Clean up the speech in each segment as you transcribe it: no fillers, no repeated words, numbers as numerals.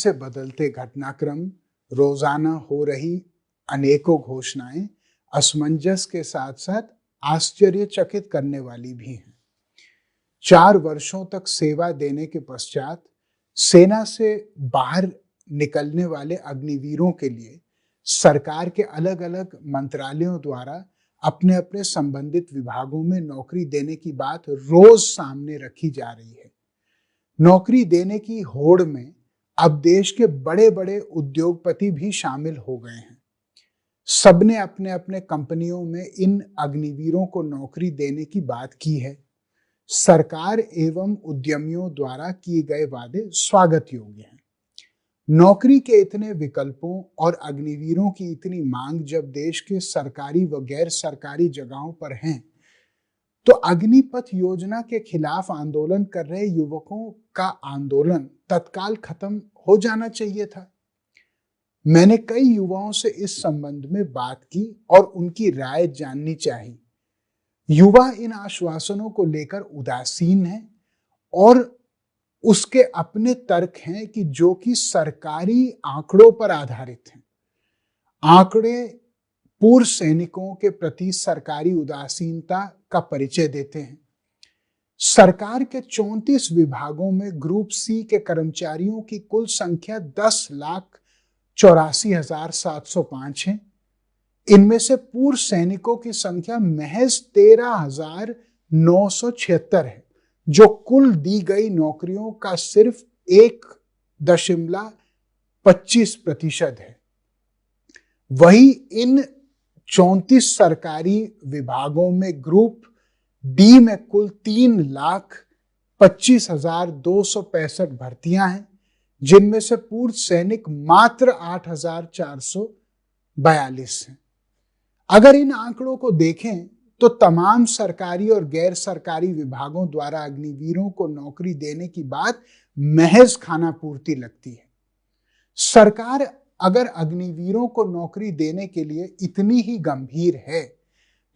से बदलते घटनाक्रम, रोजाना हो रही अनेकों घोषणाएं असमंजस के साथ साथ आश्चर्यचकित करने वाली भी हैं। 4 वर्षों तक सेवा देने के पश्चात सेना से बाहर निकलने वाले अग्निवीरों के लिए सरकार के अलग अलग मंत्रालयों द्वारा अपने अपने संबंधित विभागों में नौकरी देने की बात रोज सामने रखी जा रही है। नौकरी देने की होड़ में अब देश के बड़े बड़े उद्योगपति भी शामिल हो गए हैं। सबने अपने अपने कंपनियों में इन अग्निवीरों को नौकरी देने की बात की है। सरकार एवं उद्यमियों द्वारा किए गए वादे स्वागत योग्य हैं। नौकरी के इतने विकल्पों और अग्निवीरों की इतनी मांग जब देश के सरकारी व गैर सरकारी जगहों पर हैं, तो अग्निपथ योजना के खिलाफ आंदोलन कर रहे युवकों का आंदोलन तत्काल खत्म हो जाना चाहिए था। मैंने कई युवाओं से इस संबंध में बात की और उनकी राय जाननी चाहिए। युवा इन आश्वासनों को लेकर उदासीन हैं और उसके अपने तर्क हैं कि जो कि सरकारी आंकड़ों पर आधारित हैं। आंकड़े पूर्व सैनिकों के प्रति सरकारी उदासीनता का परिचय देते हैं। सरकार के 34 विभागों में ग्रुप सी के कर्मचारियों की कुल संख्या 10,84,705 है। इनमें से पूर्व सैनिकों की संख्या महज 13,976 है, जो कुल दी गई नौकरियों का सिर्फ 1.25% है। वही इन 34 सरकारी विभागों में ग्रुप डी में कुल 3,25,265 भर्तियां हैं, जिनमें से पूर्व सैनिक मात्र 8,442 हैं। अगर इन आंकड़ों को देखें तो तमाम सरकारी और गैर सरकारी विभागों द्वारा अग्निवीरों को नौकरी देने की बात महज खाना पूर्ति लगती है। सरकार अगर अग्निवीरों को नौकरी देने के लिए इतनी ही गंभीर है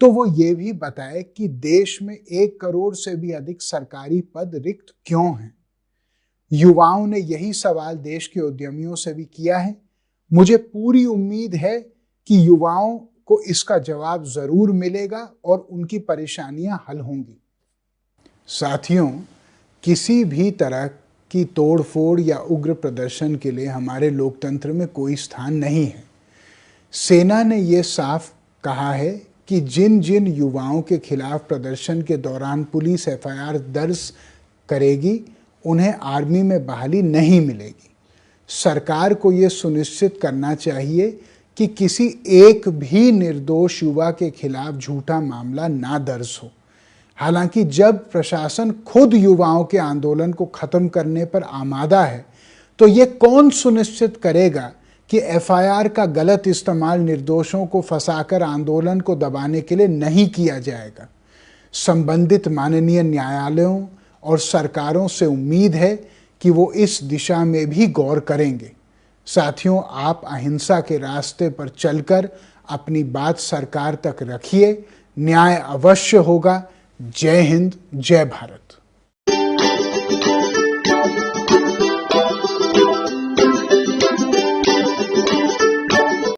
तो वो ये भी बताए कि देश में 1 करोड़ से भी अधिक सरकारी पद रिक्त क्यों हैं। युवाओं ने यही सवाल देश के उद्यमियों से भी किया है। मुझे पूरी उम्मीद है कि युवाओं को इसका जवाब जरूर मिलेगा और उनकी परेशानियां हल होंगी। साथियों, किसी भी तरह की तोड़फोड़ या उग्र प्रदर्शन के लिए हमारे लोकतंत्र में कोई स्थान नहीं है। सेना ने यह साफ कहा है कि जिन जिन युवाओं के खिलाफ प्रदर्शन के दौरान पुलिस एफआईआर दर्ज करेगी, उन्हें आर्मी में बहाली नहीं मिलेगी। सरकार को यह सुनिश्चित करना चाहिए कि किसी एक भी निर्दोष युवा के खिलाफ झूठा मामला ना दर्ज हो। हालांकि जब प्रशासन खुद युवाओं के आंदोलन को खत्म करने पर आमादा है, तो ये कौन सुनिश्चित करेगा कि एफआईआर का गलत इस्तेमाल निर्दोषों को फंसाकर आंदोलन को दबाने के लिए नहीं किया जाएगा। संबंधित माननीय न्यायालयों और सरकारों से उम्मीद है कि वो इस दिशा में भी गौर करेंगे। साथियों, आप अहिंसा के रास्ते पर चलकर अपनी बात सरकार तक रखिए। न्याय अवश्य होगा। जय हिंद, जय भारत।